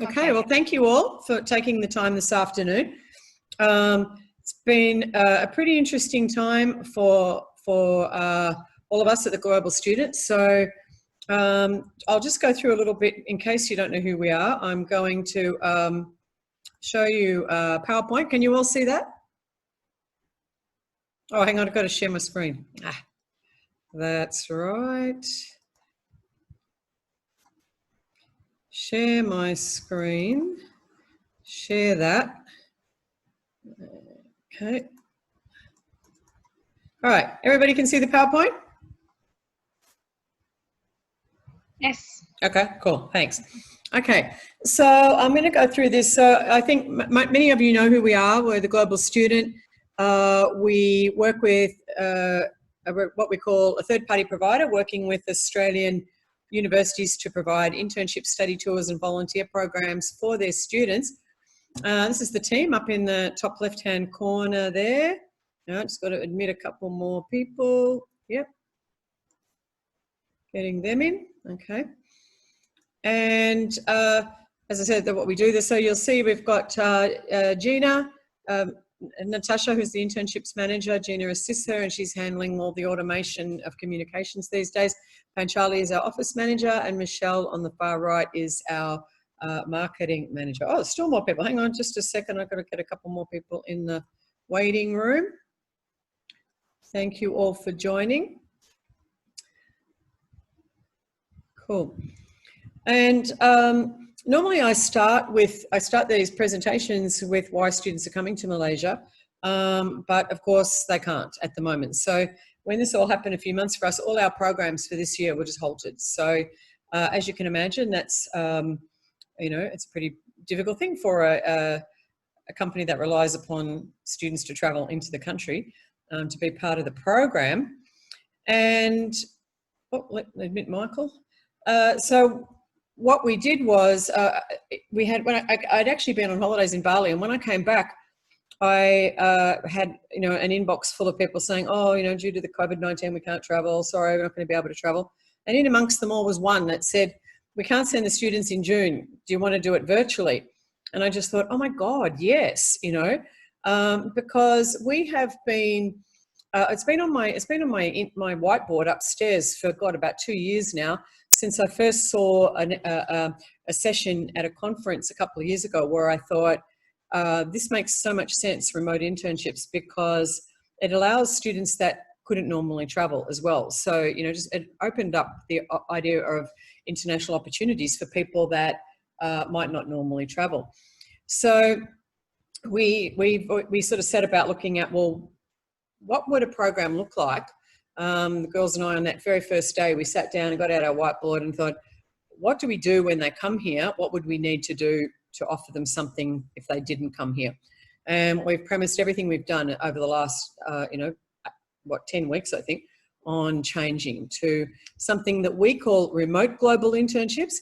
Okay, well, thank you all for taking the time this afternoon. It's been a pretty interesting time for all of us at the Global Students. So I'll just go through a little bit in case you don't know who we are. I'm going to show you PowerPoint. Can you all see that? Oh, hang on, I've got to share my screen. That's right. Share my screen. Share that. Okay. All right, everybody can see the PowerPoint? Yes. Okay, cool, thanks. Okay, so I'm going to go through this. So I think many of you know who we are. We're the Global Student. We work with what we call a third-party provider, working with Australian universities to provide internship study tours and volunteer programs for their students. This is the team up in the top left-hand corner there. Now, just got to admit a couple more people. Yep. Getting them in, okay. And as I said, what we do there, so you'll see we've got Gina, Natasha, who's the internships manager. Gina assists her and she's handling all the automation of communications these days. Panchali is our office manager and Michelle on the far right is our marketing manager. Oh, there's still more people. Hang on just a second. I've got to get a couple more people in the waiting room. Thank you all for joining. Cool. And normally I start these presentations with why students are coming to Malaysia, but of course they can't at the moment. So when this all happened a few months for us, all our programs for this year were just halted. So as you can imagine, that's, you know, it's a pretty difficult thing for a company that relies upon students to travel into the country to be part of the program. And, oh, let me admit Michael. So what we did was we had, I'd actually been on holidays in Bali, and when I came back, I had, you know, an inbox full of people saying, oh, you know, due to the COVID-19, we can't travel. Sorry, we're not going to be able to travel. And in amongst them all was one that said, we can't send the students in June. Do you want to do it virtually? And I just thought, oh my God, yes, you know, because we have been, it's been on my whiteboard upstairs for God about 2 years now, since I first saw a session at a conference a couple of years ago where I thought this makes so much sense, remote internships, because it allows students that couldn't normally travel as well. So, you know, just it opened up the idea of international opportunities for people that might not normally travel. So we sort of set about looking at, well, what would a program look like? The girls and I on that very first day, we sat down and got out our whiteboard and thought, what do we do when they come here? What would we need to do to offer them something if they didn't come here? And we've premised everything we've done over the last, you know, 10 weeks, I think, on changing to something that we call remote global internships.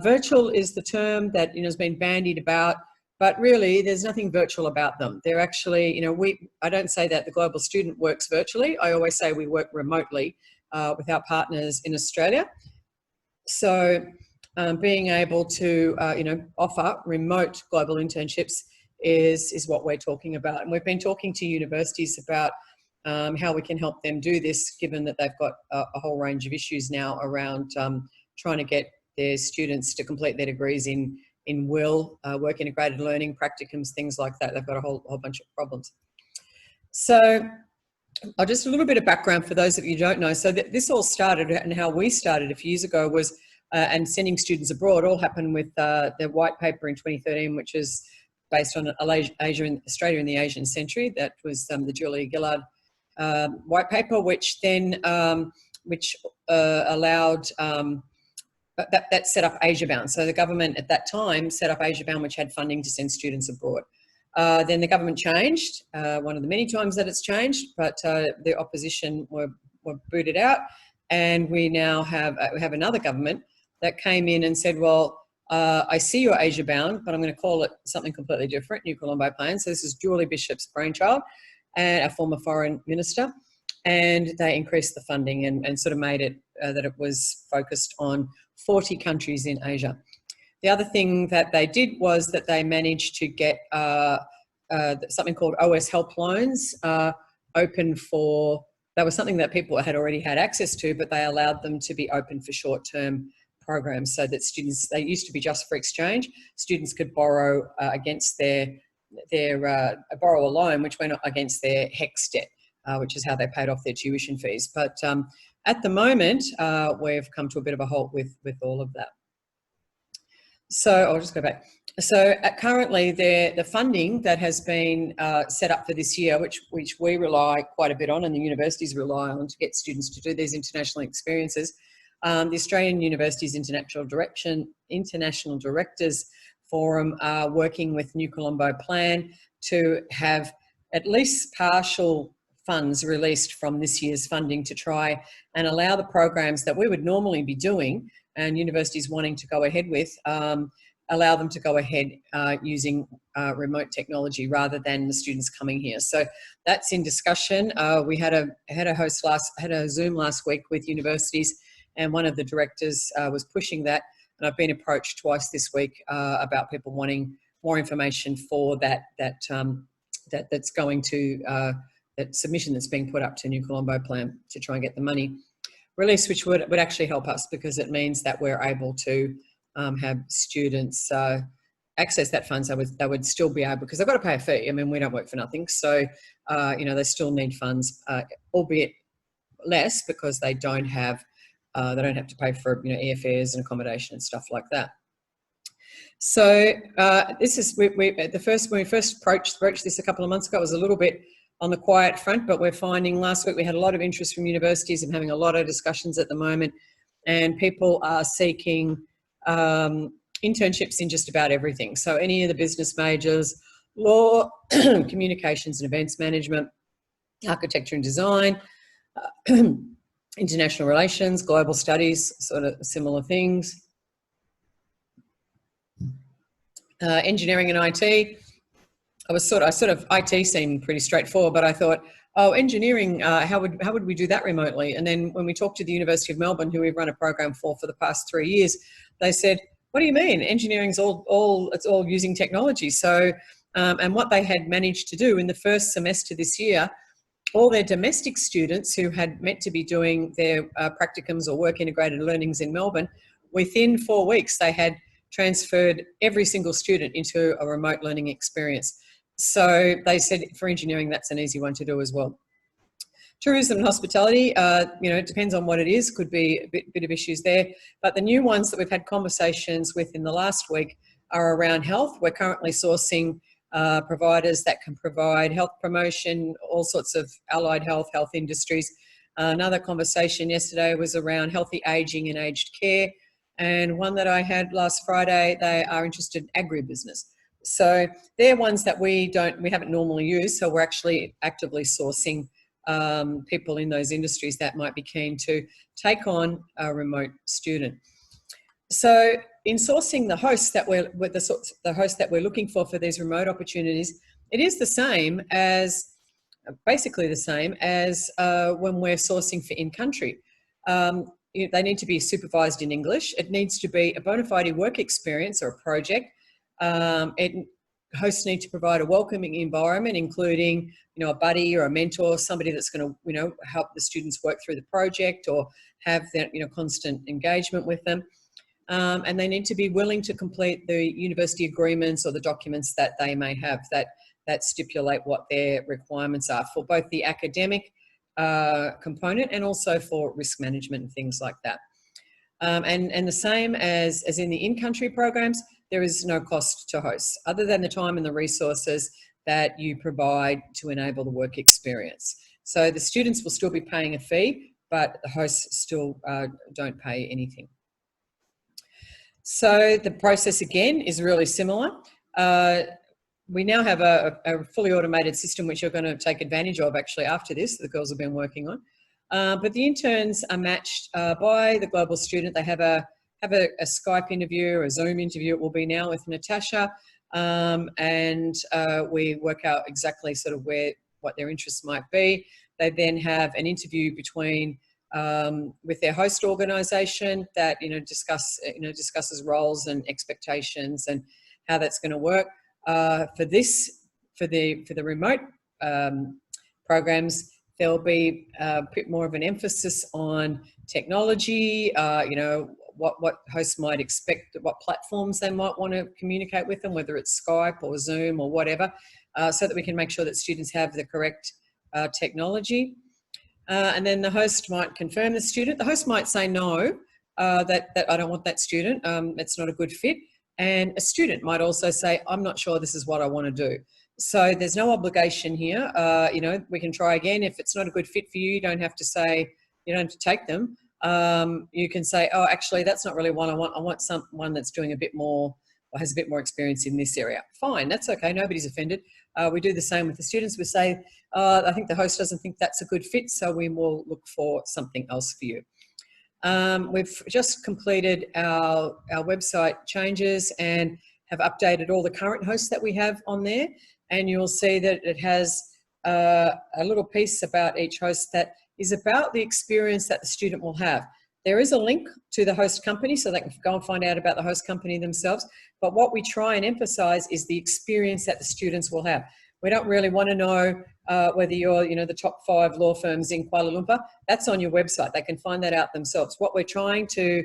Virtual is the term that, you know, has been bandied about, but really there's nothing virtual about them. They're actually, you know, I don't say that the Global Student works virtually. I always say we work remotely with our partners in Australia. So being able to, you know, offer remote global internships is what we're talking about. And we've been talking to universities about how we can help them do this, given that they've got a whole range of issues now around trying to get their students to complete their degrees in work integrated learning, practicums, things like that. They've got a whole bunch of problems. So just a little bit of background for those of you who don't know. So this all started, and how we started a few years ago was, and sending students abroad all happened with the white paper in 2013, which is based on Australia in the Asian century. That was the Julia Gillard white paper, which then allowed that set up Asia Bound. So the government at that time set up Asia Bound, which had funding to send students abroad. Then the government changed, one of the many times that it's changed, but the opposition were booted out, and we now have another government that came in and said, well, I see you're Asia Bound, but I'm going to call it something completely different, New Colombo Plan. So this is Julie Bishop's brainchild, and our former foreign minister, and they increased the funding and sort of made it that it was focused on 40 countries in Asia. The other thing that they did was that they managed to get something called OS help loans open for, that was something that people had already had access to, but they allowed them to be open for short-term programs so that students, they used to be just for exchange, students could borrow against borrow a loan which went against their HECS debt, which is how they paid off their tuition fees. But at the moment, we've come to a bit of a halt with all of that. So I'll just go back. So currently the funding that has been set up for this year, which we rely quite a bit on and the universities rely on to get students to do these international experiences, the Australian Universities International Directors Forum are working with New Colombo Plan to have at least partial funds released from this year's funding to try and allow the programs that we would normally be doing and universities wanting to go ahead with, allow them to go ahead using remote technology rather than the students coming here. So that's in discussion. We had a Zoom last week with universities, and one of the directors was pushing that. And I've been approached twice this week about people wanting more information for that's going to that submission that's being put up to New Colombo Plan to try and get the money released, which would actually help us because it means that we're able to have students access that funds. They would still be able, because they've got to pay a fee. I mean, we don't work for nothing. So, they still need funds, albeit less because they don't have to pay for, airfares and accommodation and stuff like that. So this is, when we first broached this a couple of months ago, it was a little bit on the quiet front, but we're finding last week we had a lot of interest from universities and having a lot of discussions at the moment, and people are seeking internships in just about everything. So any of the business majors, law, communications and events management, architecture and design, international relations, global studies, sort of similar things, engineering and IT. IT seemed pretty straightforward, but I thought, oh, engineering, how would we do that remotely? And then when we talked to the University of Melbourne, who we've run a program for the past 3 years, they said, what do you mean? Engineering's it's all using technology. So, and what they had managed to do in the first semester this year, all their domestic students who had meant to be doing their practicums or work integrated learnings in Melbourne, within 4 weeks, they had transferred every single student into a remote learning experience. So they said for engineering, that's an easy one to do as well. Tourism and hospitality, it depends on what it is, could be a bit of issues there. But the new ones that we've had conversations with in the last week are around health. We're currently sourcing providers that can provide health promotion, all sorts of allied health industries. Another conversation yesterday was around healthy aging and aged care. And one that I had last Friday, they are interested in agribusiness. So they're ones that we haven't normally used. So we're actually actively sourcing people in those industries that might be keen to take on a remote student. So in sourcing the hosts that we're looking for these remote opportunities, it is basically the same as when we're sourcing for in-country. They need to be supervised in English. It needs to be a bona fide work experience or a project. Hosts need to provide a welcoming environment, including, a buddy or a mentor, somebody that's going to, help the students work through the project or have that, constant engagement with them. And they need to be willing to complete the university agreements or the documents that they may have that stipulate what their requirements are for both the academic component and also for risk management and things like that. And the same as in the in-country programs, there is no cost to hosts other than the time and the resources that you provide to enable the work experience. So the students will still be paying a fee, but the hosts still don't pay anything. So the process again is really similar. We now have a fully automated system which you're going to take advantage of actually after this, the girls have been working on. But the interns are matched by the global student. They have a Skype interview or a Zoom interview, it will be now, with Natasha, and we work out exactly sort of what their interests might be. They then have an interview between with their host organisation that discusses roles and expectations and how that's going to work. For the remote programs, there'll be a bit more of an emphasis on technology. What hosts might expect, what platforms they might want to communicate with them, whether it's Skype or Zoom or whatever, so that we can make sure that students have the correct technology. And then the host might confirm the student. The host might say no, that I don't want that student, it's not a good fit. And a student might also say, I'm not sure this is what I want to do. So there's no obligation here. We can try again. If it's not a good fit for you, you don't have to say, you don't have to take them. You can say, oh, actually, that's not really what I want. I want someone that's doing a bit more, or has a bit more experience in this area. Fine, that's okay. Nobody's offended. We do the same with the students. We say, I think the host doesn't think that's a good fit, so we will look for something else for you. We've just completed our website changes and have updated all the current hosts that we have on there. And you'll see that it has a little piece about each host that is about the experience that the student will have. There is a link to the host company, so they can go and find out about the host company themselves. But what we try and emphasize is the experience that the students will have. We don't really want to know whether you're, the top 5 law firms in Kuala Lumpur. That's on your website. They can find that out themselves. What we're trying to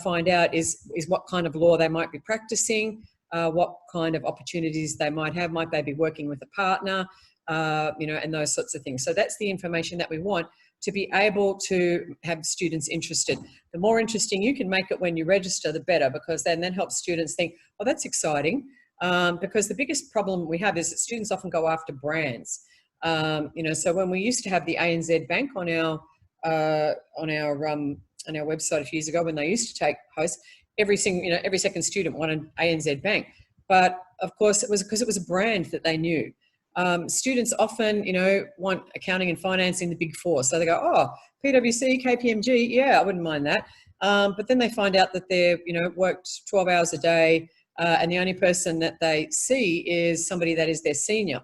find out is what kind of law they might be practicing, what kind of opportunities they might have. Might they be working with a partner, and those sorts of things. So that's the information that we want to be able to have students interested. The more interesting you can make it when you register, the better, because then that helps students think, oh, that's exciting. Because the biggest problem we have is that students often go after brands. So when we used to have the ANZ Bank on our website a few years ago, when they used to take hosts, every second student wanted ANZ Bank. But of course, it was because it was a brand that they knew. Students often, want accounting and finance in the big 4. So they go, oh, PwC, KPMG, yeah, I wouldn't mind that. But then they find out that they're, worked 12 hours a day, and the only person that they see is somebody that is their senior.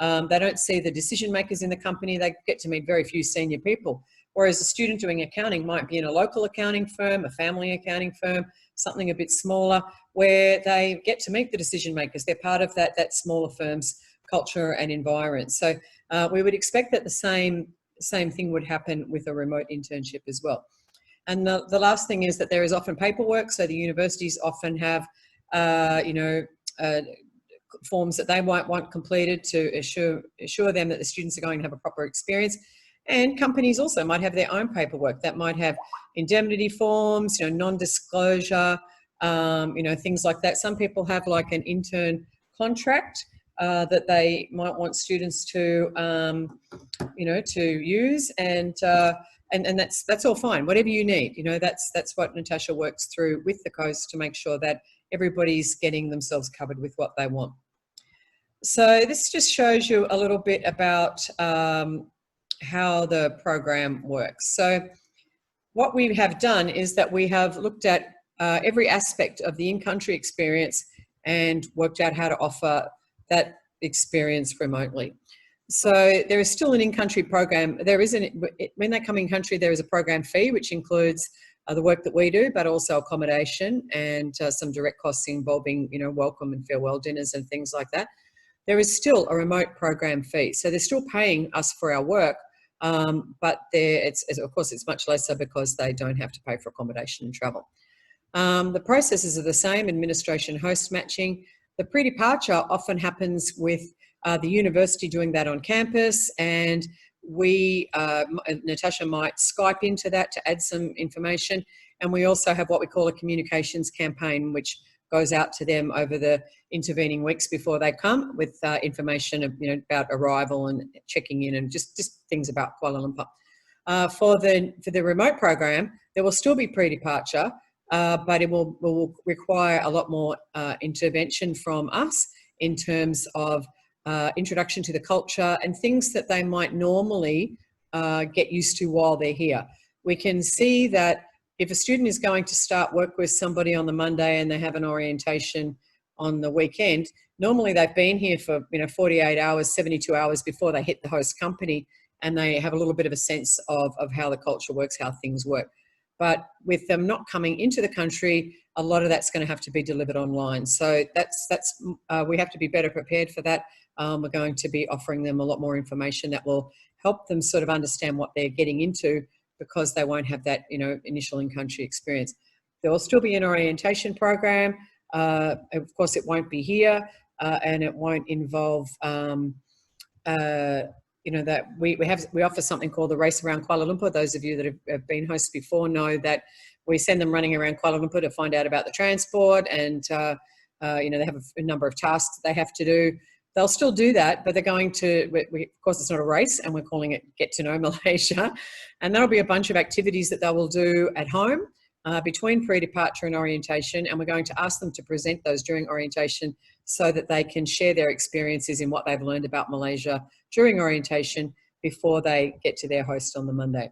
They don't see the decision makers in the company. They get to meet very few senior people. Whereas a student doing accounting might be in a local accounting firm, a family accounting firm, something a bit smaller, where they get to meet the decision makers. They're part of that smaller firm's culture and environment. So we would expect that the same thing would happen with a remote internship as well. And the last thing is that there is often paperwork. So the universities often have, forms that they might want completed to assure them that the students are going to have a proper experience. And companies also might have their own paperwork that might have indemnity forms, non-disclosure, things like that. Some people have like an intern contract that they might want students to, to use, and that's all fine. Whatever you need, that's what Natasha works through with the coast to make sure that everybody's getting themselves covered with what they want. So this just shows you a little bit about how the program works. So what we have done is that we have looked at every aspect of the in-country experience and worked out how to offer that experience remotely. So there is still an in-country program. When they come in country, there is a program fee, which includes the work that we do, but also accommodation and some direct costs involving, welcome and farewell dinners and things like that. There is still a remote program fee. So they're still paying us for our work, but of course it's much lesser because they don't have to pay for accommodation and travel. The processes are the same: administration, host matching. The pre-departure often happens with the university doing that on campus, and Natasha might Skype into that to add some information. And we also have what we call a communications campaign, which goes out to them over the intervening weeks before they come with information about arrival and checking in and just things about Kuala Lumpur. For the remote program, there will still be pre-departure, but it will require a lot more intervention from us in terms of introduction to the culture and things that they might normally get used to while they're here. We can see that if a student is going to start work with somebody on the Monday and they have an orientation on the weekend, normally they've been here for 48 hours, 72 hours before they hit the host company, and they have a little bit of a sense of how the culture works, how things work. But with them not coming into the country, a lot of that's going to have to be delivered online. So we have to be better prepared for that. We're going to be offering them a lot more information that will help them sort of understand what they're getting into, because they won't have that, initial in-country experience. There will still be an orientation program. Of course, it won't be here, and it won't involve, that we offer something called the Race Around Kuala Lumpur. Those of you that have been hosts before know that we send them running around Kuala Lumpur to find out about the transport, and they have a number of tasks they have to do. They'll still do that, but they're going to, of course, it's not a race, and we're calling it Get to Know Malaysia. And that'll be a bunch of activities that they will do at home between pre-departure and orientation. And we're going to ask them to present those during orientation so that they can share their experiences in what they've learned about Malaysia during orientation before they get to their host on the Monday.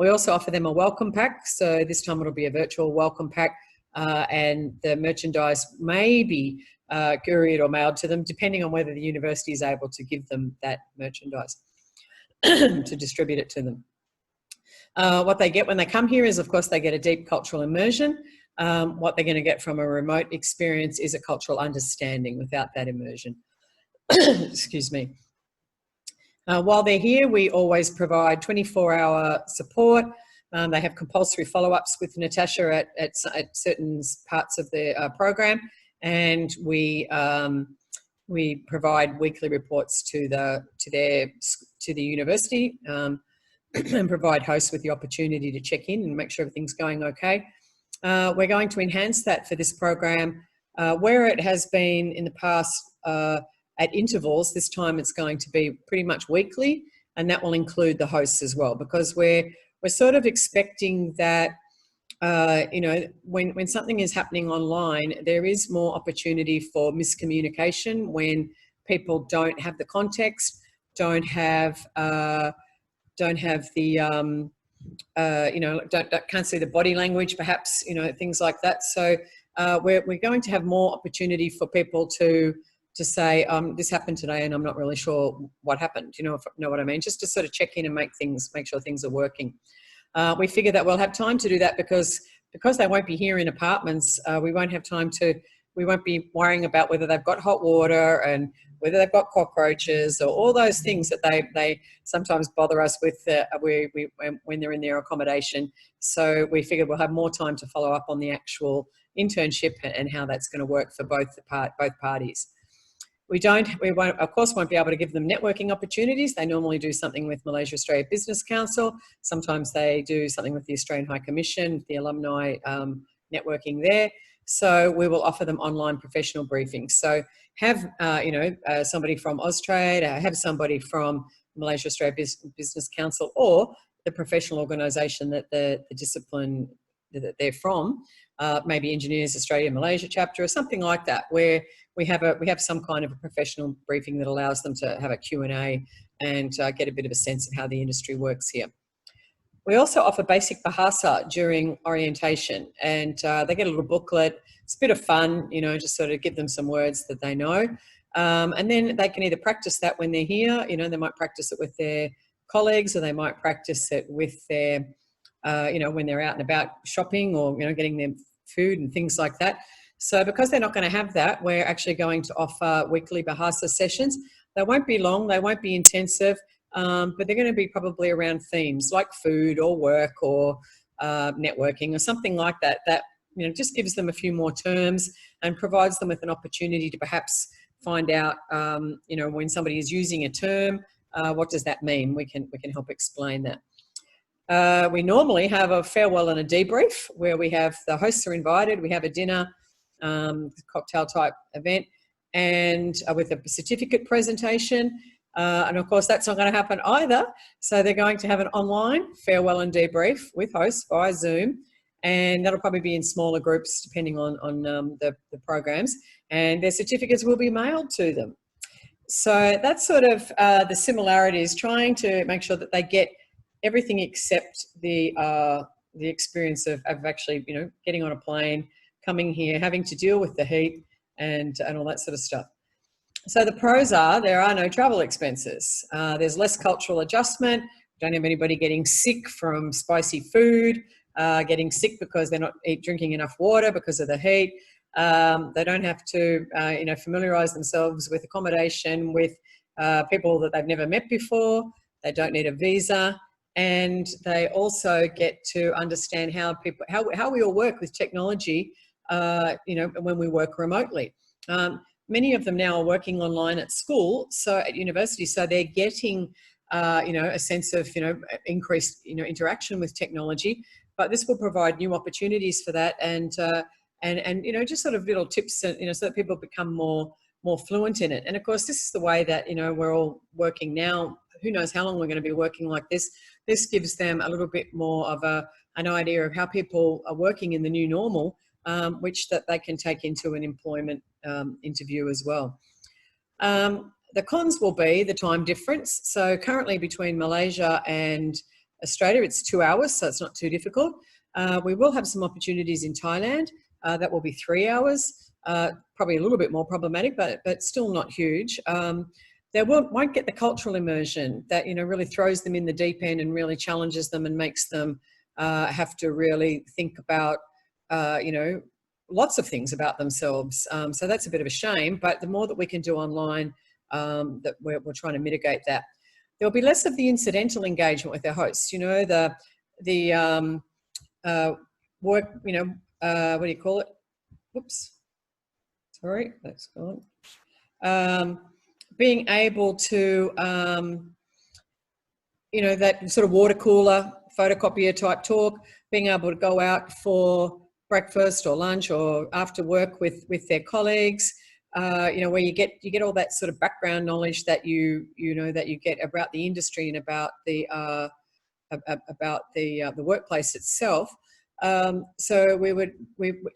We also offer them a welcome pack. So this time it'll be a virtual welcome pack, and the merchandise may be couriered or mailed to them, depending on whether the university is able to give them that merchandise to distribute it to them. What they get when they come here is, of course, they get a deep cultural immersion. What they're going to get from a remote experience is a cultural understanding without that immersion. Excuse me. While they're here, we always provide 24-hour support. They have compulsory follow-ups with Natasha at certain parts of the program, and we provide weekly reports to the university, and provide hosts with the opportunity to check in and make sure everything's going okay. We're going to enhance that for this program, where it has been in the past at intervals. This time it's going to be pretty much weekly, and that will include the hosts as well, because we're sort of expecting that when something is happening online, there is more opportunity for miscommunication when people don't have the context, can't see the body language, perhaps, things like that. So we're going to have more opportunity for people to say, this happened today and I'm not really sure what happened. You know what I mean? Just to sort of check in and make sure things are working. We figure that we'll have time to do that because they won't be here in apartments. We won't be worrying about whether they've got hot water and whether they've got cockroaches or all those things that they sometimes bother us with when they're in their accommodation. So we figured we'll have more time to follow up on the actual internship and how that's going to work for both parties. We of course won't be able to give them networking opportunities. They normally do something with Malaysia Australia Business Council. Sometimes they do something with the Australian High Commission, the alumni networking there. So we will offer them online professional briefings. So have somebody from Austrade, have somebody from Malaysia Australia Business Council, or the professional organisation that the discipline that they're from, maybe Engineers Australia Malaysia chapter or something like that, where we have some kind of a professional briefing that allows them to have a Q&A and get a bit of a sense of how the industry works here. We also offer basic Bahasa during orientation, and they get a little booklet. It's a bit of fun, just sort of give them some words that they know. And then they can either practice that when they're here, they might practice it with their colleagues, or they might practice it with their, when they're out and about shopping or, getting their food and things like that. So because they're not going to have that, we're actually going to offer weekly Bahasa sessions. They won't be long, they won't be intensive, but they're going to be probably around themes like food or work or networking or something like that, just gives them a few more terms and provides them with an opportunity to perhaps find out, when somebody is using a term, what does that mean? We can help explain that. We normally have a farewell and a debrief where we have the hosts are invited, we have a dinner, cocktail type event, and with a certificate presentation. And of course that's not going to happen either. So they're going to have an online farewell and debrief with hosts via Zoom, and that'll probably be in smaller groups depending on the programs, and their certificates will be mailed to them. So that's sort of the similarities, trying to make sure that they get everything except the experience of actually, getting on a plane, coming here, having to deal with the heat and all that sort of stuff. So the pros are there are no travel expenses. There's less cultural adjustment. Don't have anybody getting sick from spicy food, getting sick because they're not drinking enough water because of the heat. They don't have to, familiarise themselves with accommodation with people that they've never met before. They don't need a visa, and they also get to understand how we all work with technology. When we work remotely. Many of them now are working online at school, so at university, so they're getting, a sense of, increased, interaction with technology. But this will provide new opportunities for that, and just sort of little tips, so that people become more fluent in it. And of course, this is the way that we're all working now. Who knows how long we're going to be working like this? This gives them a little bit more of an idea of how people are working in the new normal, which that they can take into an employment interview as well. The cons will be the time difference. So currently between Malaysia and Australia, it's 2 hours, so it's not too difficult. We will have some opportunities in Thailand. That will be 3 hours, probably a little bit more problematic, but still not huge. They won't get the cultural immersion that, really throws them in the deep end and really challenges them and makes them have to really think about, lots of things about themselves. So that's a bit of a shame, but the more that we can do online, that we're trying to mitigate that. There'll be less of the incidental engagement with their hosts, the work, what do you call it? Whoops. Sorry, that's gone. Being able to, that sort of water cooler, photocopier type talk, being able to go out for breakfast or lunch or after work with their colleagues, where you get all that sort of background knowledge that you get about the industry and about the workplace itself. So we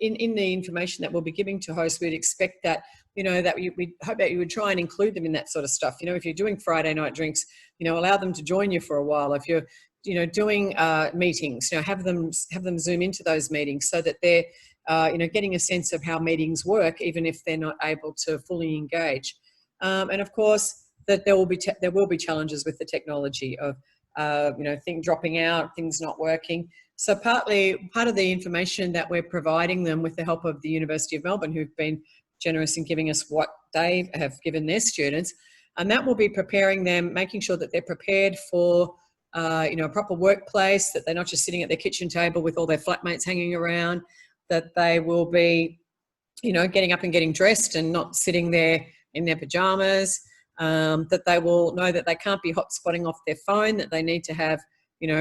in the information that we'll be giving to hosts, we'd expect that that we hope that you would try and include them in that sort of stuff. If you're doing Friday night drinks, allow them to join you for a while. If you're doing meetings, have them zoom into those meetings so that they're getting a sense of how meetings work, even if they're not able to fully engage. And of course, that there will be challenges with the technology of things dropping out, things not working. So part of the information that we're providing them with the help of the University of Melbourne, who've been generous in giving us what they have given their students, and that will be preparing them, making sure that they're prepared for a proper workplace, that they're not just sitting at their kitchen table with all their flatmates hanging around, that they will be, getting up and getting dressed and not sitting there in their pajamas, that they will know that they can't be hotspotting off their phone, that they need to have,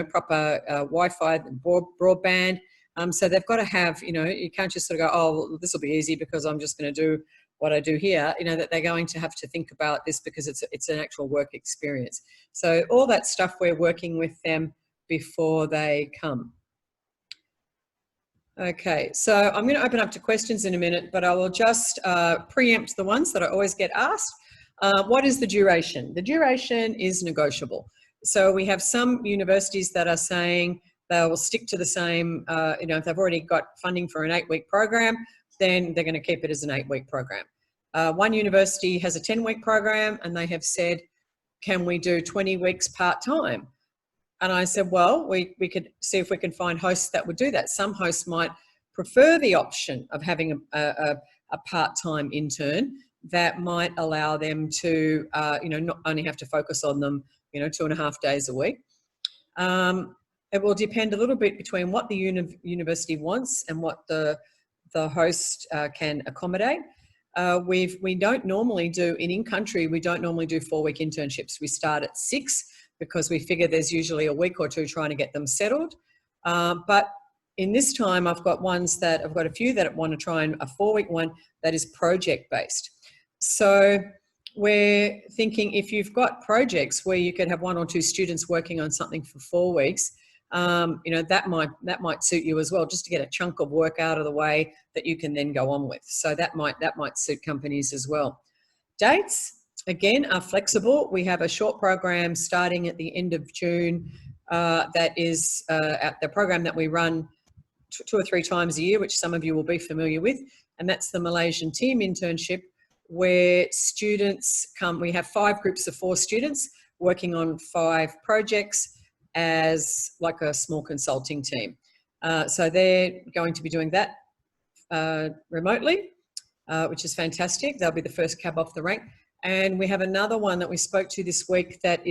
proper Wi-Fi and broadband. So they've got to have, you can't just sort of go, oh, well, this will be easy because I'm just going to do what I do here, that they're going to have to think about this because it's an actual work experience. So all that stuff we're working with them before they come. Okay, so I'm going to open up to questions in a minute, but I will just preempt the ones that I always get asked. What is the duration? The duration is negotiable. So we have some universities that are saying they will stick to the same, if they've already got funding for an 8-week program, then they're going to keep it as an 8-week program. One university has a 10-week program and they have said, can we do 20 weeks part-time? And I said, well, we could see if we can find hosts that would do that. Some hosts might prefer the option of having a part-time intern that might allow them to, not only have to focus on them, 2.5 days a week. It will depend a little bit between what the university wants and what the host can accommodate. We don't normally do, in-country, we don't normally do 4-week internships. We start at 6 because we figure there's usually a week or two trying to get them settled. But in this time, I've got a few that want to try a 4-week one that is project-based. So we're thinking if you've got projects where you could have 1 or 2 students working on something for 4 weeks, that might suit you as well, just to get a chunk of work out of the way that you can then go on with. So that might suit companies as well. Dates, again, are flexible. We have a short program starting at the end of June that is at the program that we run 2 or 3 times a year, which some of you will be familiar with, and that's the Malaysian Team internship, where students come. We have 5 groups of 4 students working on 5 projects as like a small consulting team. So they're going to be doing that remotely, which is fantastic. They'll be the first cab off the rank. And we have another one that we spoke to this week that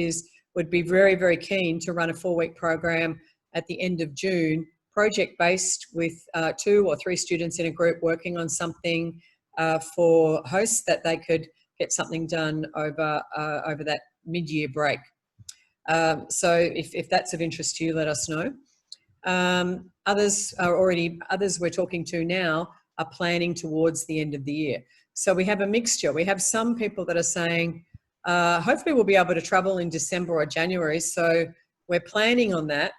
would be very, very keen to run a 4-week program at the end of June, project-based, with 2 or 3 students in a group working on something for hosts, that they could get something done over that mid-year break. So if that's of interest to you, let us know. Others we're talking to now are planning towards the end of the year. So we have a mixture. We have some people that are saying, hopefully we'll be able to travel in December or January. So we're planning on that.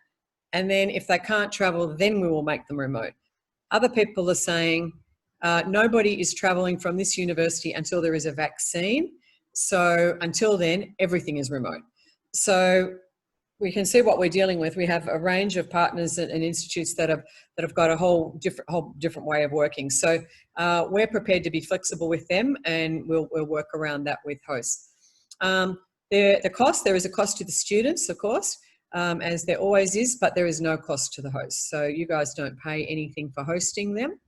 And then if they can't travel, then we will make them remote. Other people are saying, nobody is traveling from this university until there is a vaccine. So until then, everything is remote. So we can see what we're dealing with. We have a range of partners and institutes that have got a whole different way of working. So we're prepared to be flexible with them, and we'll work around that with hosts. The cost, there is a cost to the students, of course, as there always is, but there is no cost to the hosts. So you guys don't pay anything for hosting them,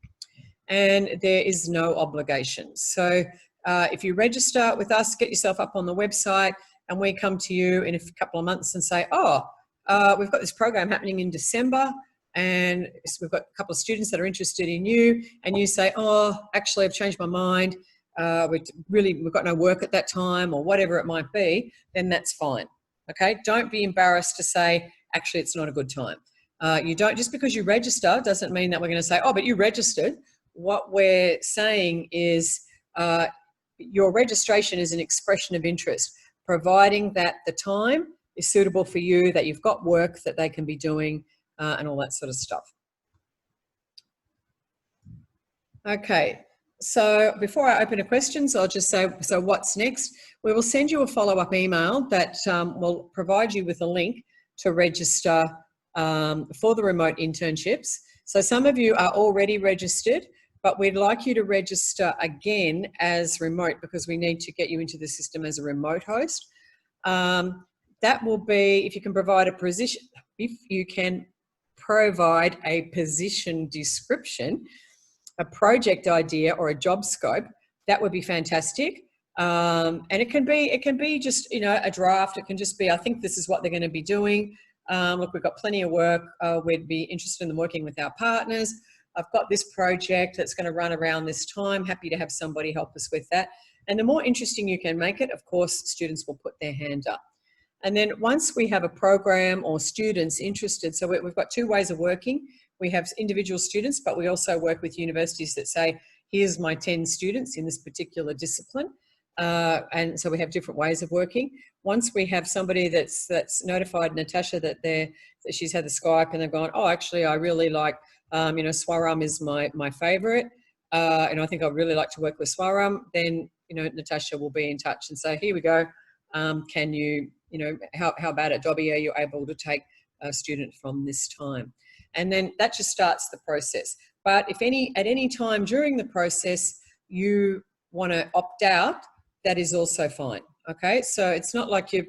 and there is no obligation. So if you register with us, get yourself up on the website, and we come to you in a couple of months and say, we've got this program happening in December, and we've got a couple of students that are interested in you, and you say, actually, I've changed my mind. We've got no work at that time, or whatever it might be, then that's fine. Okay, don't be embarrassed to say, actually, it's not a good time. You don't, just because you register doesn't mean that we're going to say, but you registered. What we're saying is your registration is an expression of interest, providing that the time is suitable for you, that you've got work that they can be doing, and all that sort of stuff. Okay, so before I open to questions, I'll just say, so what's next? We will send you a follow-up email that will provide you with a link to register for the remote internships. So some of you are already registered, but we'd like you to register again as remote, because we need to get you into the system as a remote host. That will be, if you can provide a position description, a project idea, or a job scope, that would be fantastic. And it can be just, a draft. It can just be, I think this is what they're going to be doing. Look, we've got plenty of work. We'd be interested in working with our partners. I've got this project that's going to run around this time. Happy to have somebody help us with that. And the more interesting you can make it, of course, students will put their hand up. And then once we have a program or students interested, so we've got 2 ways of working. We have individual students, but we also work with universities that say, here's my 10 students in this particular discipline. And so we have different ways of working. Once we have somebody that's notified Natasha that she's had the Skype, and they've gone, actually, I really like, Swaram is my favorite, and I think I'd really like to work with Swaram, then, Natasha will be in touch and say, here we go. Can you, how about it, Dobby, are you able to take a student from this time? And then that just starts the process. But if at any time during the process you want to opt out, that is also fine. Okay, so it's not like you're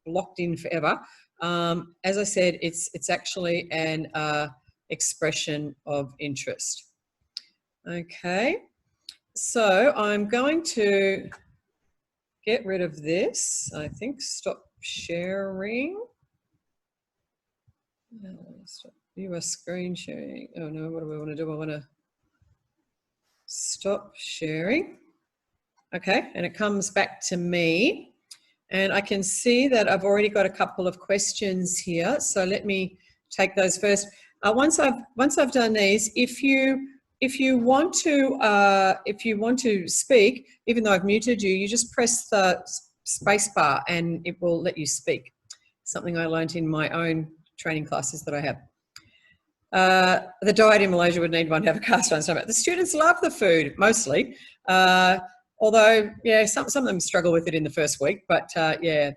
locked in forever. As I said, it's actually an expression of interest. Okay, so I'm going to get rid of this. I think stop sharing. Stop viewer screen sharing. Oh no, what do we want to do? I want to stop sharing. Okay, and it comes back to me. And I can see that I've already got a couple of questions here. So let me take those first. Once I've done these, if you want to speak, even though I've muted you, you just press the space bar and it will let you speak. Something I learned in my own training classes that I have. The diet in Malaysia would need one to have a cast iron stomach. The students love the food, mostly. Although, yeah, some of them struggle with it in the first week, but yeah.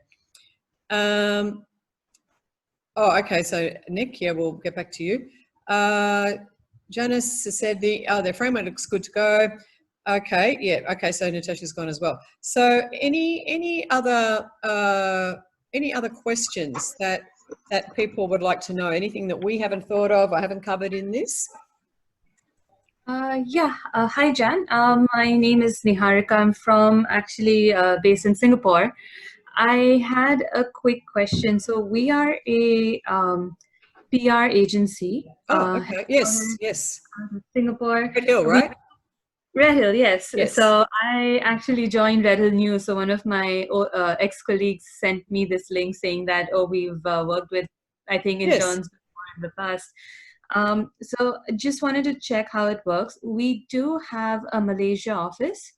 Okay, so Nick, yeah, we'll get back to you. Janice said their framework looks good to go. Okay, yeah, okay. So Natasha's gone as well. So any other questions that people would like to know? Anything that we haven't thought of or haven't covered in this? Yeah. Hi, Jan. My name is Niharika. I'm from actually based in Singapore. I had a quick question. So we are a PR agency. Oh, okay. Yes, yes. Singapore. Red Hill, right? Red Hill, yes. Yes. So I actually joined Red Hill News. So one of my ex-colleagues sent me this link saying that, oh, we've worked with, I think, interns before in the past. So just wanted to check how it works. We do have a Malaysia office,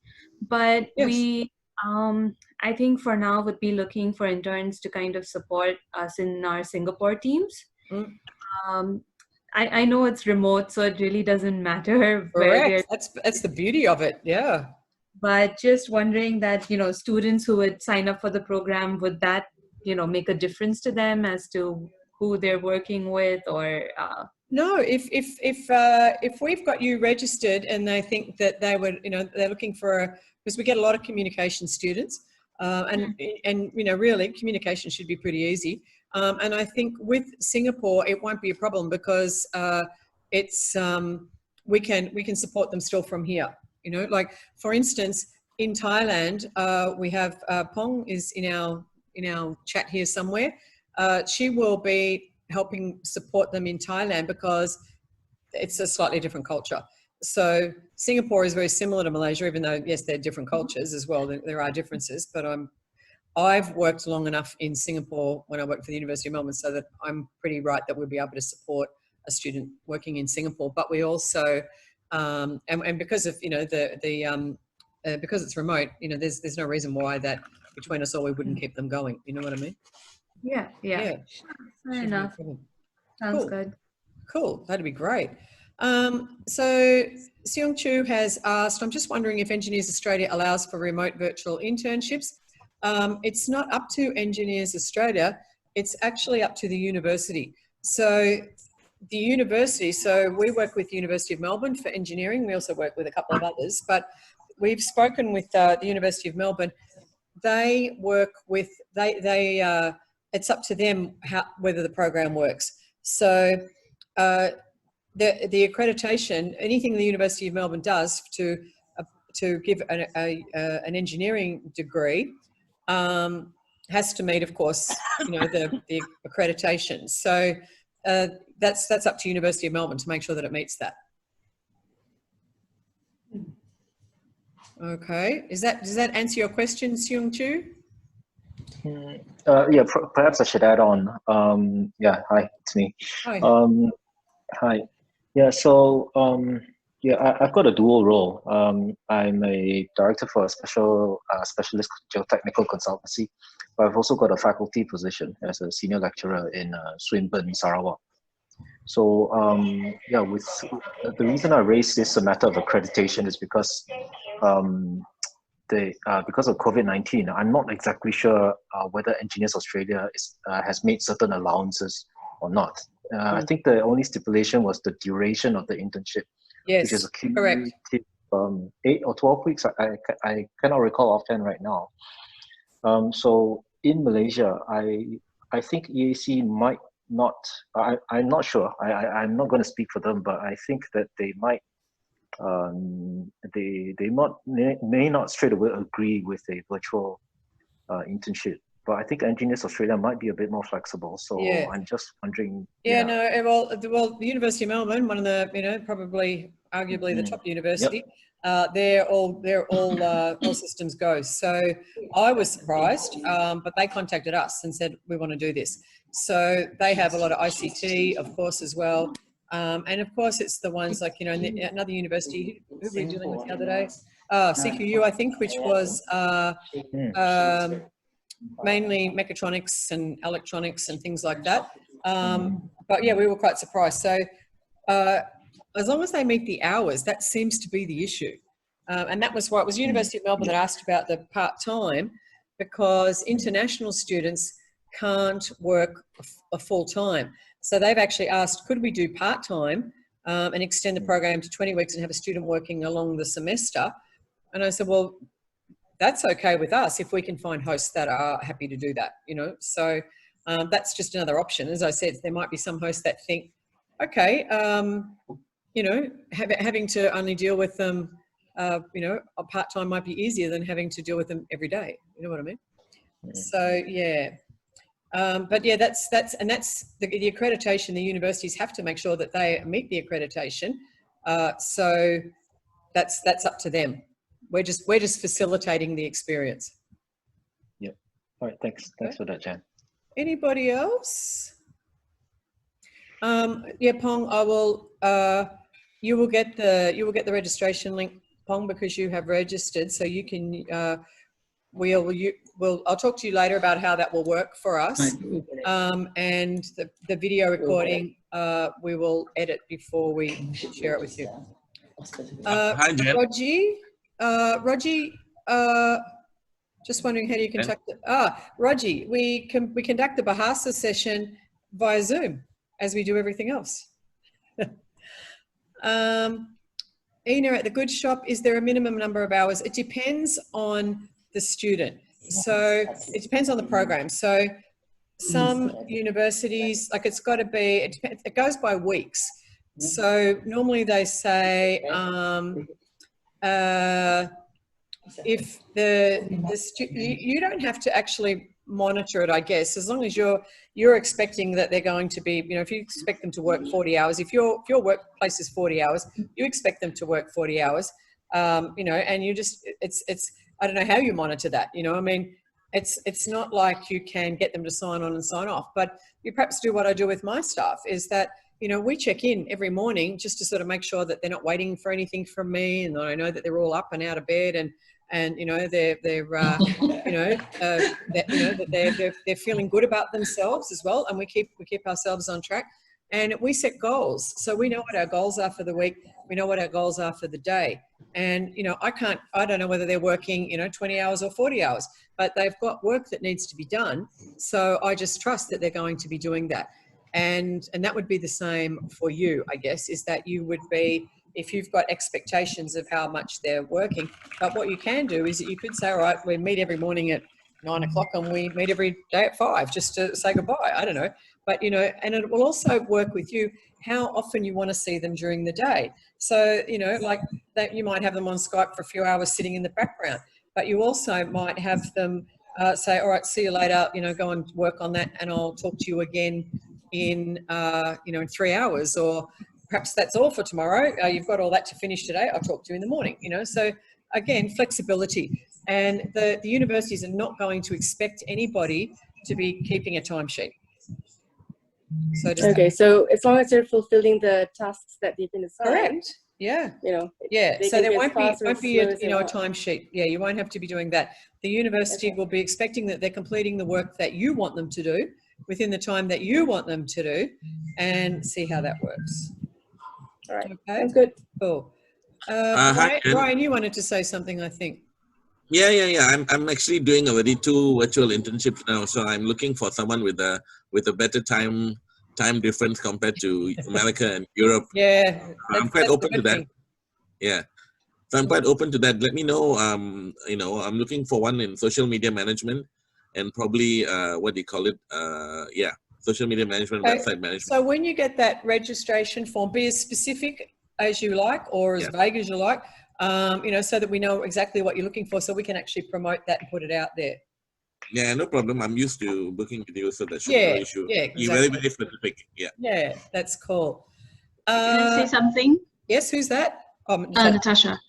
but we, I think for now would be looking for interns to kind of support us in our Singapore teams. Mm. I know it's remote, so it really doesn't matter where they're. That's the beauty of it. Yeah. But just wondering that, students who would sign up for the program, would that, make a difference to them as to who they're working with, or No, if we've got you registered and they think that they would, they're looking for, because we get a lot of communication students, and really communication should be pretty easy. And I think with Singapore it won't be a problem because it's we can support them still from here. Like for instance, in Thailand, we have Pong is in our chat here somewhere. She will be helping support them in Thailand because it's a slightly different culture. So Singapore is very similar to Malaysia, even though yes, they're different cultures as well. There are differences, but I've worked long enough in Singapore when I worked for the University of Melbourne, so that I'm pretty right that we'll be able to support a student working in Singapore. But we also, and because of because it's remote, there's no reason why that between us all we wouldn't keep them going. You know what I mean? Yeah. Fair enough. Sounds good. Cool. That'd be great. So Seong Chu has asked, I'm just wondering if Engineers Australia allows for remote virtual internships. It's not up to Engineers Australia. It's actually up to the university. So the university, so we work with the University of Melbourne for engineering. We also work with a couple of others, but we've spoken with the University of Melbourne. They work with, it's up to them whether the program works. So the accreditation, anything the University of Melbourne does to give an engineering degree has to meet, of course, the accreditation. So that's up to University of Melbourne to make sure that it meets that. Okay, does that answer your question, Seung Chu? Yeah, perhaps I should add on. Yeah, hi, it's me. Hi. Hi. Yeah, so I've got a dual role. I'm a director for a specialist geotechnical consultancy, but I've also got a faculty position as a senior lecturer in Swinburne, Sarawak. So with the reason I raised this matter of accreditation is because because of COVID-19, I'm not exactly sure whether Engineers Australia has made certain allowances or not. I think the only stipulation was the duration of the internship, which is correct. 8 or 12 weeks. I cannot recall offhand right now. So in Malaysia, I think EAC might not. I'm not sure. I'm not going to speak for them, but I think that they might. They may not straight away agree with a virtual internship, but I think Engineers Australia might be a bit more flexible. So I'm just wondering. Well, the University of Melbourne, one of the probably arguably the top university. Yep. They're all systems go. So I was surprised, but they contacted us and said we want to do this. So they have a lot of ICT, of course, as well. And of course, it's the ones like, another university, who were we dealing with the other day? CQU, I think, which was mainly mechatronics and electronics and things like that. But yeah, we were quite surprised. So as long as they meet the hours, that seems to be the issue. And that was why it was University of Melbourne that asked about the part-time, because international students can't work a full-time. So they've actually asked, could we do part-time and extend the program to 20 weeks and have a student working along the semester, And I said, well, that's okay with us if we can find hosts that are happy to do that, you know. So that's just another option. As I said, there might be some hosts that think, okay, you know, having to only deal with them, you know, a part-time might be easier than having to deal with them every day. You know what I mean? So, yeah. But yeah, that's the accreditation. The universities have to make sure that they meet the accreditation. So that's up to them. We're just facilitating the experience. Yeah. All right. Thanks. Thanks for that, Jan. Anybody else? Yeah, Pong. I will. You will get the registration link, Pong, because you have registered. So you can. I'll talk to you later about how that will work for us. And the video recording we will edit before we share it with you. Hi, Jen. Rogie, just wondering how do you conduct it? Rogie, we conduct the Bahasa session via Zoom as we do everything else. Ina, at the Good Shop, is there a minimum number of hours? It depends on the student. So it depends on the program. So some universities, like it's got to be, it goes by weeks. So normally they say if you don't have to actually monitor it, I guess, as long as you're expecting that they're going to be, you know, if you expect them to work 40 hours, if your workplace is 40 hours, you expect them to work 40 hours, you know, and you just, it's, I don't know how you monitor that, you know, I mean, it's not like you can get them to sign on and sign off, but you perhaps do what I do with my staff is that, you know, we check in every morning just to sort of make sure that they're not waiting for anything from me, and that I know that they're all up and out of bed, and you know they're that they're feeling good about themselves as well, and we keep ourselves on track, and we set goals, so we know what our goals are for the week, we know what our goals are for the day, and you know I don't know whether they're working, you know, 20 hours or 40 hours, but they've got work that needs to be done, so I just trust that they're going to be doing that. And that would be the same for you, I guess, is that you would be, if you've got expectations of how much they're working, but what you can do is that you could say, all right, we meet every morning at 9 o'clock and we meet every day at 5 just to say goodbye. I don't know. But, you know, and it will also work with you how often you want to see them during the day. So, you know, like that you might have them on Skype for a few hours sitting in the background, but you also might have them say, all right, see you later, you know, go and work on that and I'll talk to you again in, you know, in 3 hours, or perhaps that's all for tomorrow. You've got all that to finish today. I'll talk to you in the morning, you know. So again, flexibility. And the universities are not going to expect anybody to be keeping a timesheet. So so as long as they're fulfilling the tasks that they've been assigned. Correct. Yeah. You know. Yeah. So there won't be a, you know, a timesheet. Yeah, you won't have to be doing that. The university will be expecting that they're completing the work that you want them to do within the time that you want them to do, and see how that works. All right. Okay. Sounds good. Cool. Hi, Ryan, you wanted to say something, I think. Yeah. I'm actually doing already 2 virtual internships now, so I'm looking for someone with a better time difference compared to America and Europe. Yeah. I'm quite open to that. Thing. Yeah. So I'm quite open to that. Let me know. You know, I'm looking for one in social media management, and probably what do you call it? Yeah, social media management, website management. So when you get that registration form, be as specific as you like or as vague as you like, you know, so that we know exactly what you're looking for, so we can actually promote that and put it out there. Yeah, no problem. I'm used to booking with you, so that should be no issue. Yeah, exactly. You're very, very specific. Yeah. Yeah, that's cool. Can I say something? Yes, who's that? Natasha.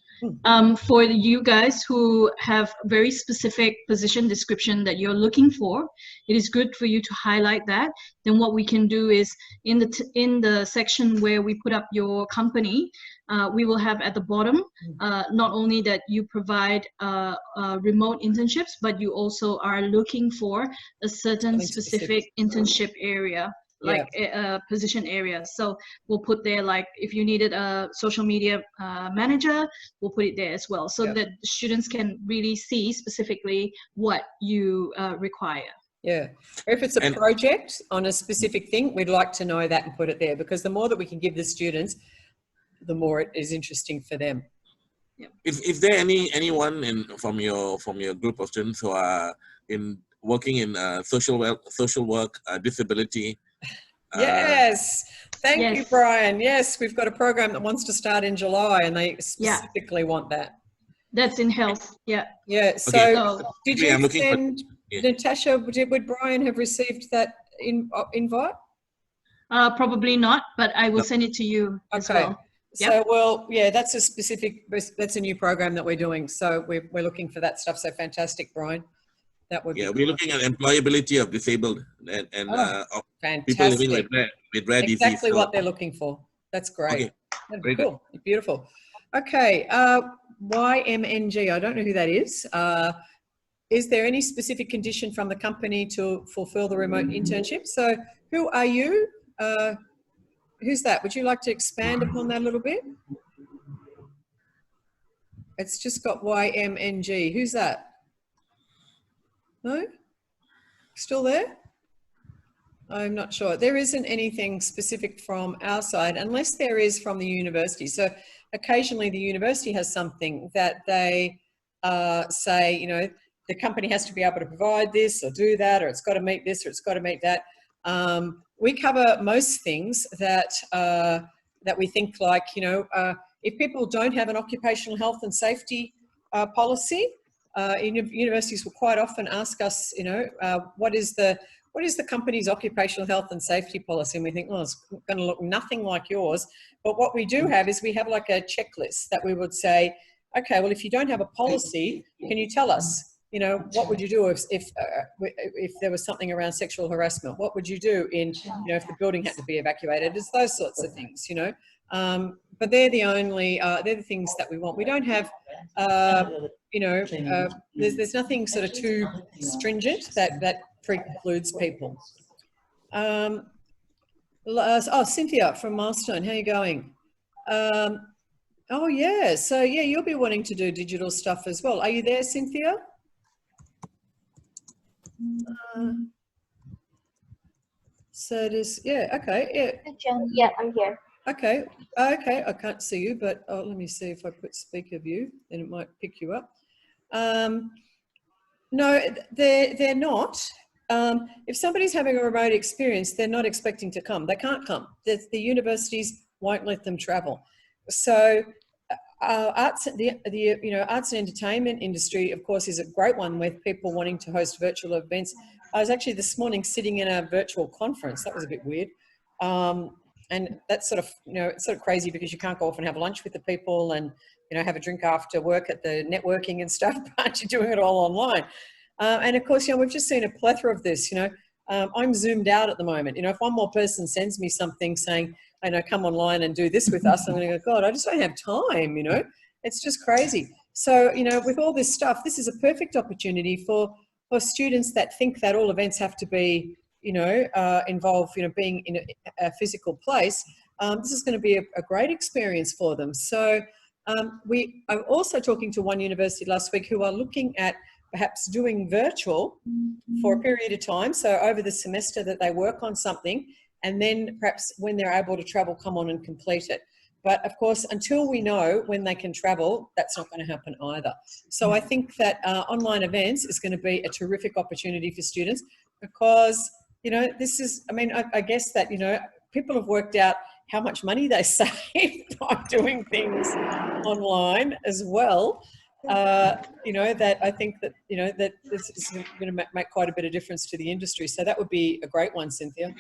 For you guys who have very specific position description that you're looking for, it is good for you to highlight that. Then what we can do is in the section where we put up your company, we will have at the bottom not only that you provide remote internships, but you also are looking for a certain specific internship area, like a position area. So we'll put there, like if you needed a social media manager, we'll put it there as well, so that students can really see specifically what you require. Yeah, or if it's a project on a specific thing, we'd like to know that and put it there, because the more that we can give the students, the more it is interesting for them. Is there anyone from your group of students who are working in social work, disability? Yes. Thank you, Yes. Brian. Yes, we've got a program that wants to start in July, and they specifically want that. That's in health. Yeah. Yeah. So, Okay. did you I'm looking send Natasha? Would Brian have received that invite? Probably not, but I will send it to you as well. So, well, yeah, that's a new program that we're doing. So we're looking for that stuff. So fantastic, Brian. That would be we're looking at employability of disabled and of people living with rare disease. Exactly what they're looking for. That's great. Okay. That'd Very be cool. Beautiful. Okay. YMNG. I don't know who that is. Is there any specific condition from the company to fulfill the remote internship? So who are you? Who's that? Would you like to expand upon that a little bit? It's just got YMNG. Who's that? No? Still there? I'm not sure. There isn't anything specific from our side unless there is from the university. So occasionally the university has something that they say, you know, the company has to be able to provide this or do that, or it's got to meet this or it's got to meet that. We cover most things that that we think, like, you know, if people don't have an occupational health and safety policy, universities will quite often ask us, you know, what is the company's occupational health and safety policy? And we think, well, it's going to look nothing like yours. But what we do have is we have like a checklist that we would say, okay, well, if you don't have a policy, can you tell us, you know, what would you do if there was something around sexual harassment? What would you do in, you know, if the building had to be evacuated? It's those sorts of things, you know. But they're the only, they're the things that we want. We don't have, you know, there's nothing sort of too stringent that precludes people. Oh, Cynthia from Milestone, how are you going? Oh yeah, so yeah, you'll be wanting to do digital stuff as well. Are you there, Cynthia? So does, yeah, okay, yeah. Hi, Jen. Yeah, I'm here. Okay, okay, I can't see you, but let me see if I put speaker view, then it might pick you up. No, they're not. If somebody's having a remote experience, they're not expecting to come. They can't come. The universities won't let them travel. So arts, you know, arts and entertainment industry, of course, is a great one with people wanting to host virtual events. I was actually this morning sitting in a virtual conference. That was a bit weird. And that's sort of, you know, it's sort of crazy because you can't go off and have lunch with the people and, you know, have a drink after work at the networking and stuff, but you're doing it all online. And of course, you know, we've just seen a plethora of this, you know. I'm zoomed out at the moment. You know, if one more person sends me something saying, I know, come online and do this with us, I'm going to go, God, I just don't have time, you know. It's just crazy. So, you know, with all this stuff, this is a perfect opportunity for students that think that all events have to be, you know, involve, you know, being in a physical place. This is going to be a great experience for them. So I'm also talking to one university last week who are looking at perhaps doing virtual for a period of time. So over the semester that they work on something, and then perhaps when they're able to travel, come on and complete it. But of course, until we know when they can travel, that's not going to happen either. So I think that online events is going to be a terrific opportunity for students because, you know, this is, I mean, I guess that, you know, people have worked out how much money they save by doing things online as well. You know, that I think that, you know, that this is going to make quite a bit of difference to the industry. So that would be a great one, Cynthia.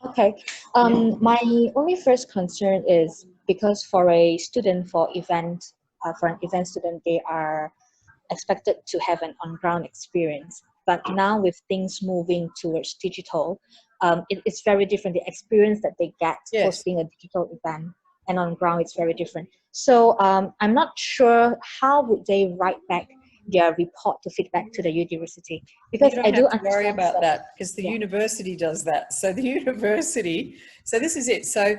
Okay. My only first concern is because for an event student, they are expected to have an on-ground experience. But now with things moving towards digital, it's very different. The experience that they get hosting a digital event and on ground, it's very different. So I'm not sure how would they write back their report to feedback to the university, because I do understand. Worry about that because the university does that. So the university, so this is it. So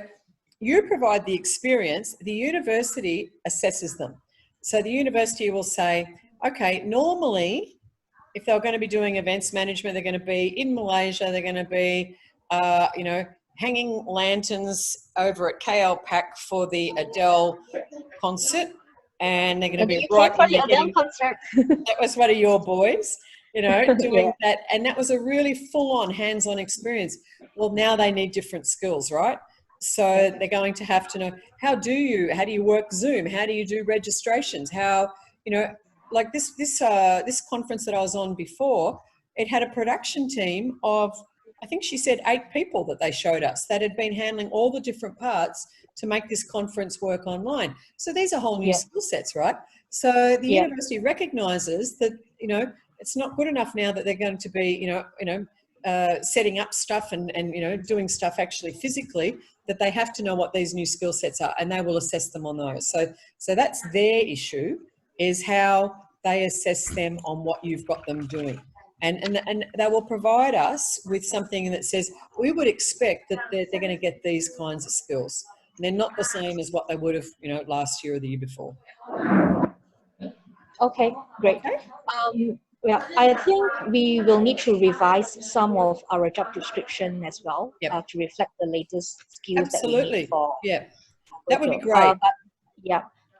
you provide the experience, the university assesses them. So the university will say, okay, normally if they're going to be doing events management, they're going to be in Malaysia, they're going to be, you know, hanging lanterns over at KL Pack for the Adele concert. and they're going to Maybe be you right came for in the the Adele getting. concert. That was one of your boys, you know, doing Yeah. that. And that was a really full-on, hands-on experience. Well, now they need different skills, right? So they're going to have to know, how do you work Zoom? How do you do registrations? How, you know, like this conference that I was on before, it had a production team of, I think she said 8 people that they showed us that had been handling all the different parts to make this conference work online. So these are whole new skill sets, right? So the university recognises that, you know, it's not good enough now that they're going to be, setting up stuff and you know, doing stuff actually physically, that they have to know what these new skill sets are, and they will assess them on those. So that's their issue, is how they assess them on what you've got them doing. And they will provide us with something that says, we would expect that they're going to get these kinds of skills. And they're not the same as what they would have, you know, last year or the year before. Okay, great. Okay. Yeah, I think we will need to revise some of our job description as well to reflect the latest skills that we need for. Yeah, that would be great.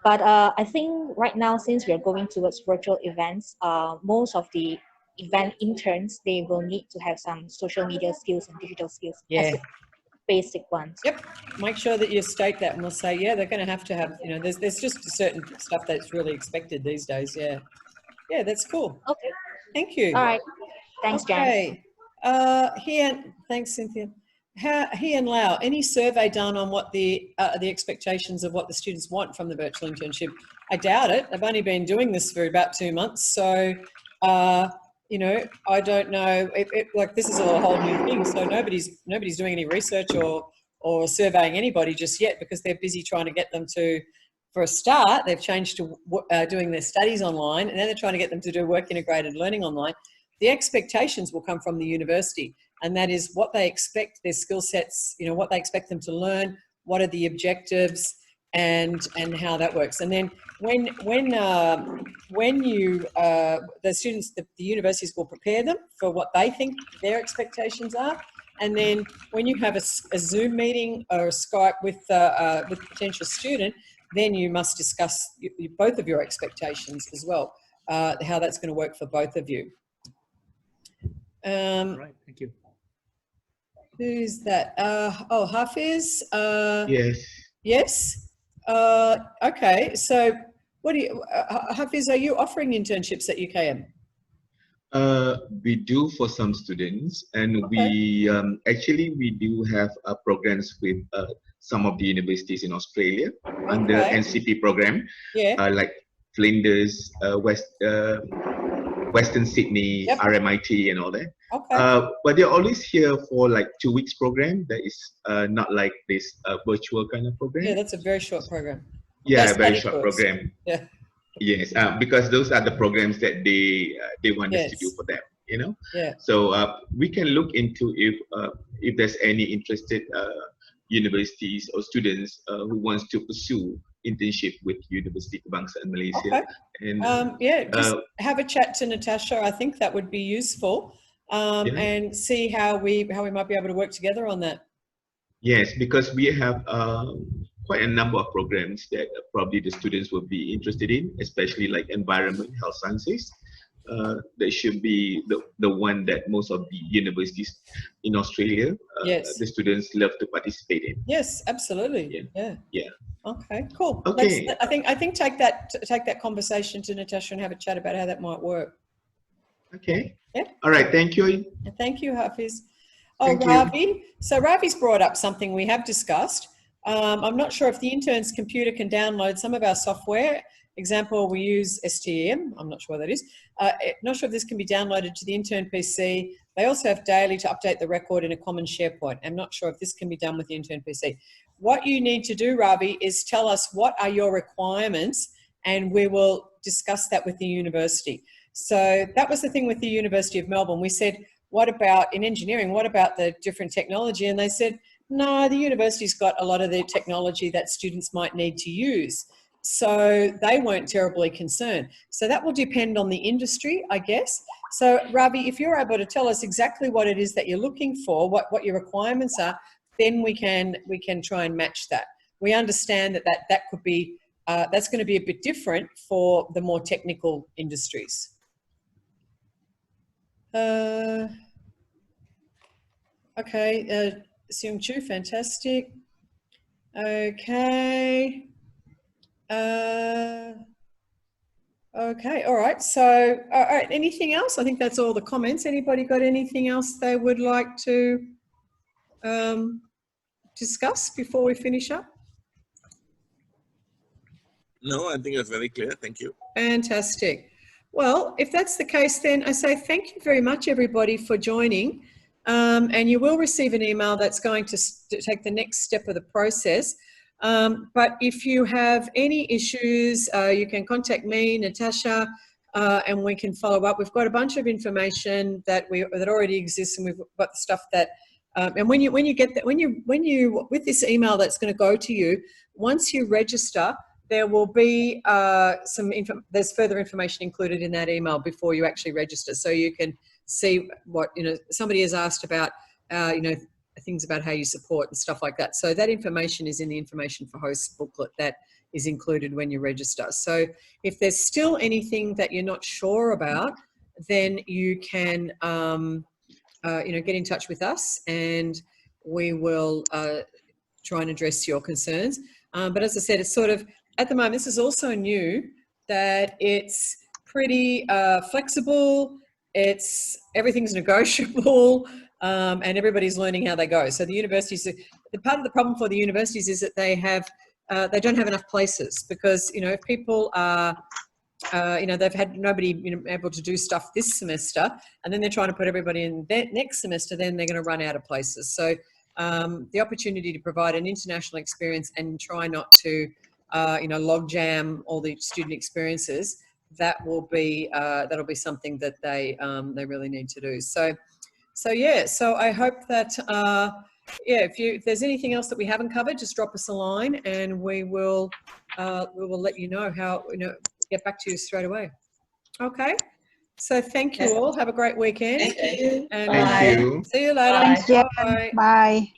But I think right now, since we are going towards virtual events, most of the event interns, they will need to have some social media skills and digital skills as the basic ones. Yep. Make sure that you state that, and we'll say, yeah, they're going to have, you know, there's just certain stuff that's really expected these days. Yeah. Yeah, that's cool. Okay. Thank you. All right. Thanks, Jan. Okay. Thanks, Cynthia. Ian Lau, any survey done on what the expectations of what the students want from the virtual internship? I doubt it. I've only been doing this for about 2 months, so you know, I don't know. Like, this is a whole new thing, so nobody's doing any research or surveying anybody just yet, because they're busy trying to get them to. For a start, they've changed to doing their studies online, and then they're trying to get them to do work integrated learning online. The expectations will come from the university, and that is what they expect their skill sets, you know, what they expect them to learn, what are the objectives, and how that works. And then when you the students, the universities will prepare them for what they think their expectations are. And then when you have a Zoom meeting or a Skype with a potential student, then you must discuss both of your expectations as well, how that's going to work for both of you. Right, thank you. Who's that? Oh, Hafiz? Yes. Yes? Okay, so what do you, Hafiz, are you offering internships at UKM? We do for some students, and we actually we do have programs with some of the universities in Australia under NCP program, like Flinders, Western Sydney, RMIT, and all that. But they're always here for like 2 weeks program. That is not like this virtual kind of program. Yeah, that's a very short program. Yeah, a very short program. Yeah. Yes, because those are the programs that they want us to do for them, you know. Yeah. So we can look into if there's any interested universities or students who wants to pursue internship with University Kebangsaan in Malaysia. And just have a chat to Natasha. I think that would be useful, and see how we might be able to work together on that. Yes, because we have quite a number of programs that probably the students will be interested in, especially like environment, health sciences. That should be the one that most of the universities in Australia, the students love to participate in. Yes, absolutely. Yeah. Okay, cool. Okay. I think take that conversation to Natasha and have a chat about how that might work. Okay. Yeah. All right. Thank you. Thank you, Hafiz. Oh, Ravi. So Ravi's brought up something we have discussed. I'm not sure if the intern's computer can download some of our software. Example, we use STEM. I'm not sure what that is. Not sure if this can be downloaded to the intern PC. They also have daily to update the record in a common SharePoint. I'm not sure if this can be done with the intern PC. What you need to do, Ravi, is tell us what are your requirements, and we will discuss that with the university. So that was the thing with the University of Melbourne. We said, what about in engineering? What about the different technology? And they said, no, the university's got a lot of the technology that students might need to use. So they weren't terribly concerned. So that will depend on the industry, I guess. So Ravi, if you're able to tell us exactly what it is that you're looking for, what your requirements are, then we can try and match that. We understand that could be that's going to be a bit different for the more technical industries. Okay, Seung Chu, fantastic. Okay. Okay, all right. So, all right, anything else? I think that's all the comments. Anybody got anything else they would like to discuss before we finish up? No, I think it's very clear. Thank you. Fantastic. Well, if that's the case, then I say thank you very much, everybody, for joining. And you will receive an email that's going to take the next step of the process. But if you have any issues, you can contact me, Natasha, and we can follow up. We've got a bunch of information that already exists, and we've got the stuff that. And when you get that, when you with this email that's going to go to you, once you register, there will be there's further information included in that email before you actually register, so you can see what somebody has asked about things about how you support and stuff like that. So that information is in the information for hosts booklet that is included when you register. So if there's still anything that you're not sure about, then you can get in touch with us, and we will try and address your concerns. But as I said, it's sort of, at the moment, this is also new, that it's pretty flexible, everything's negotiable, and everybody's learning how they go. So the universities, part of the problem for the universities is that they don't have enough places, because, if people are, they've had nobody able to do stuff this semester, and then they're trying to put everybody in next semester, then they're going to run out of places. So the opportunity to provide an international experience and try not to log jam all the student experiences, that'll be something that they really need to do. So I hope that if there's anything else that we haven't covered, just drop us a line, and we will let you know how get back to you straight away. Okay. So thank you all. Have a great weekend. Thank you. And Thank you. see you later. Thanks, Jen. Bye. Bye.